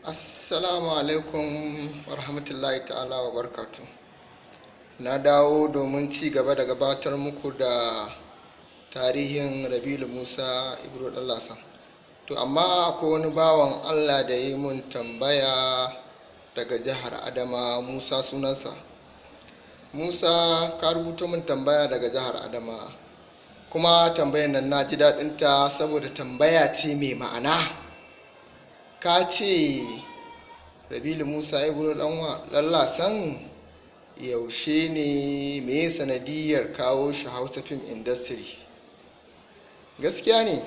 Assalamu alaikum wa rahmatullahi ta'ala wa barkatu. Na dawo domin ci gaba da gabatar muku da tarihin Rabilu Musa IBRO ɗan Lasan. To amma akwai wani bawan Allah da yi mun tambaya daga jihar Adama, Musa sunansa. Musa, ka rubuto mun tambaya daga jihar Adama. Kuma tambayar nan na ji daɗinta saboda tambaya ce mai ma'ana. Ka ce Rabilu Musa IBRO ɗan Lasan yaushe ne, me sanadiyar kawo shi Hausa film industry? Gaskiya ne,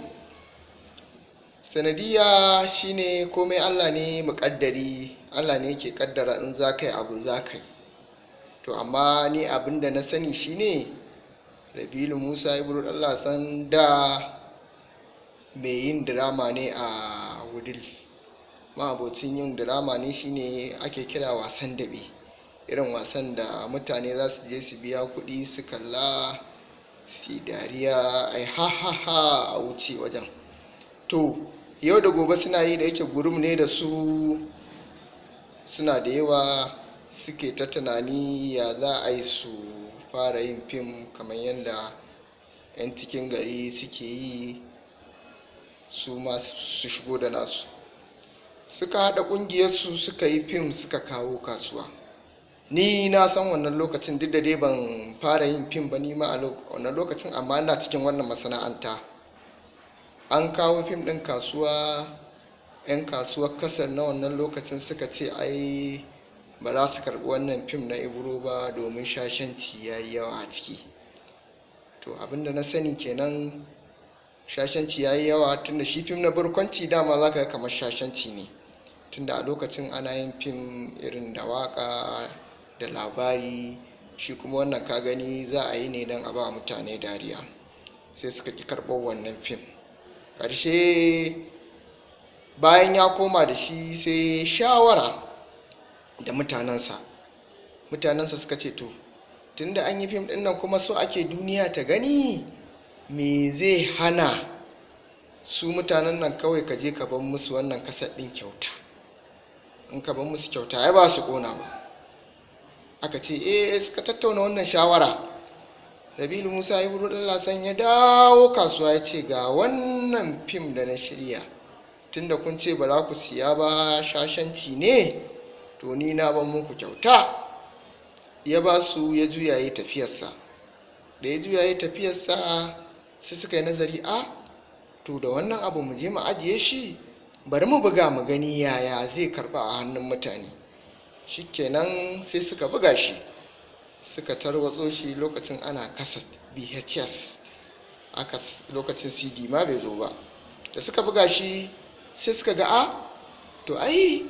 sanadiyya shine komai Allah ne muƙaddari. Allah ne ke ƙaddara in za ka yi abu za ka yi. To amma ni abin da na sani shine Rabilu Musa IBRO ɗan Lasan da mai yin drama ne a Wudil. Ma'abocin yin drama ne, shine ake kira wasan daɓe, irin wasan da mutane za su je su biya kuɗi su kalla su dariya ai ha a wuce wajen. To yau da gobe suna yi, da yake gurum ne da su, suna da yawa, suke ta tunani ya za a yi su fara yin fim kamar yadda 'yan cikin gari suke yi, su ma su shigo da nasu. Suka haɗa ƙungiyarsu suka yi fim suka kawo kasuwa. Ni na san wannan lokacin, duk da dai ban fara yin fim ba ni ma a wannan lokacin, amma ina cikin wannan masana'anta. An kawo fim ɗin kasuwa, 'yan kasuwar kasar na wannan lokacin suka ce ai ba za su karɓi wannan fim na IBRO ba domin shashanci ya yi yawa a ciki. To abinda na sani kenan, shashanci ya yi yawa, tunda shi fim na barkwanci dama za ka ga kamar shashanci ne, tunda a lokacin ana yin fim irin da waka da labari, shi kuma wannan ka gani za a yi ne don a ba mutane dariya. Sai suka ki karɓar wannan fim. Ƙarshe bayan ya koma da shi sai shawara da mutanensa suka ce to tunda an yi fim ɗin nan kuma so ake duniya ta gani, me zai hana su mutanen nan kawai ka je ka bar musu wannan kasar ɗin kyauta? In ka bar musu kyauta ai ba su ƙona ba. Aka ce suka tattauna wannan shawara. Rabilu Musa IBRO ɗan Lasan ya dawo kasuwa ya ce ga wannan fim da na shirya, tunda kun ce ba za ku siya ba, shashanci ne, to ni na ban muku kyauta. Ya ba su, ya juya ya tafiyarsa. Da ya juya ya tafiyarsa sai suka yi nazari, to da wannan abu mu je mu ajiye shi, bari mu buga mu gani yaya zai karba a hannun mutane. Shikenan sai suka buga shi, suka tarwatso shi. Lokacin ana kaset VHS, lokacin CD ma bai zo ba. Da suka buga shi sai suka ga to ai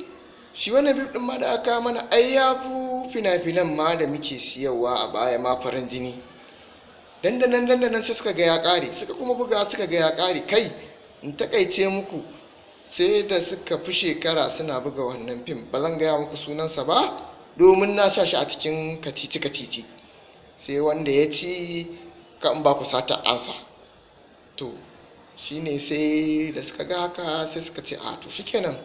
shi wannan fim din ma da aka mana ai ya fi fina-finan ma da muke siyarwa a baya ma farin jini. Dandanan sai suka ga ya ƙare, suka kuma buga suka ga ya ƙare. Kai in takaice muku, sai da suka fi shekara suna buga wannan fim. Ba zan gaya muku sunansa ba domin na sa shi a cikin kacici sai wanda ya ci ka in ba ku sata ansa. To shine sai da suka ga haka sai suka ce to shikenan,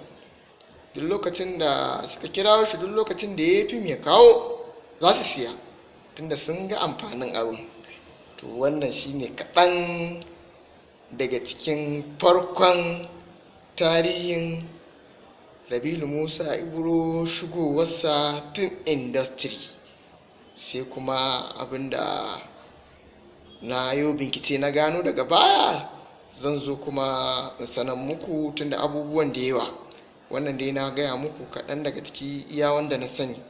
duk lokacin da suka kirawo shi, duk lokacin da ya yi fim ya kawo, za su siya, tunda sun ga amfanin abin. To wannan shine kaɗan daga cikin farkon tarihin Rabilu Musa IBRO shigowarsa film industry. Sai kuma abinda na yau bincike na gano daga baya, zan zo kuma in sanar muku, tunda abubuwan da yawa. Wannan dai na gaya muku kaɗan daga ciki, iya wanda na sani.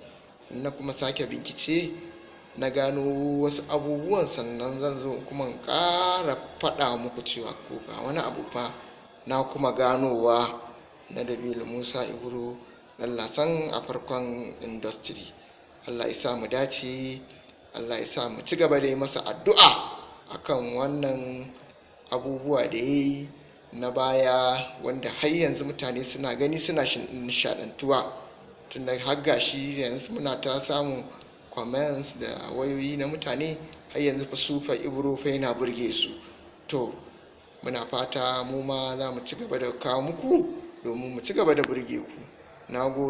Na kuma sake bincike na gano wasu abubuwan, sannan zan zo kuma ƙara faɗa muku cewa ko ga wani abu fa na kuma ganowa na Rabilu Musa IBRO ɗan Lasan a farkon industry. Allah ya sa mu dace, Allah ya sa mu ci gaba da yi masa addu'a akan wannan abubuwa da ya yi na baya, wanda har yanzu mutane suna gani suna nishaɗantuwa. Tunda har gashi yanzu muna ta samun comments da wayoyi na mutane, har yanzu fa su fa IBRO fa yana burge su. To muna fata mu ma za mu ci gaba da kawo muku domin mu ci gaba da burge ku. Na gode.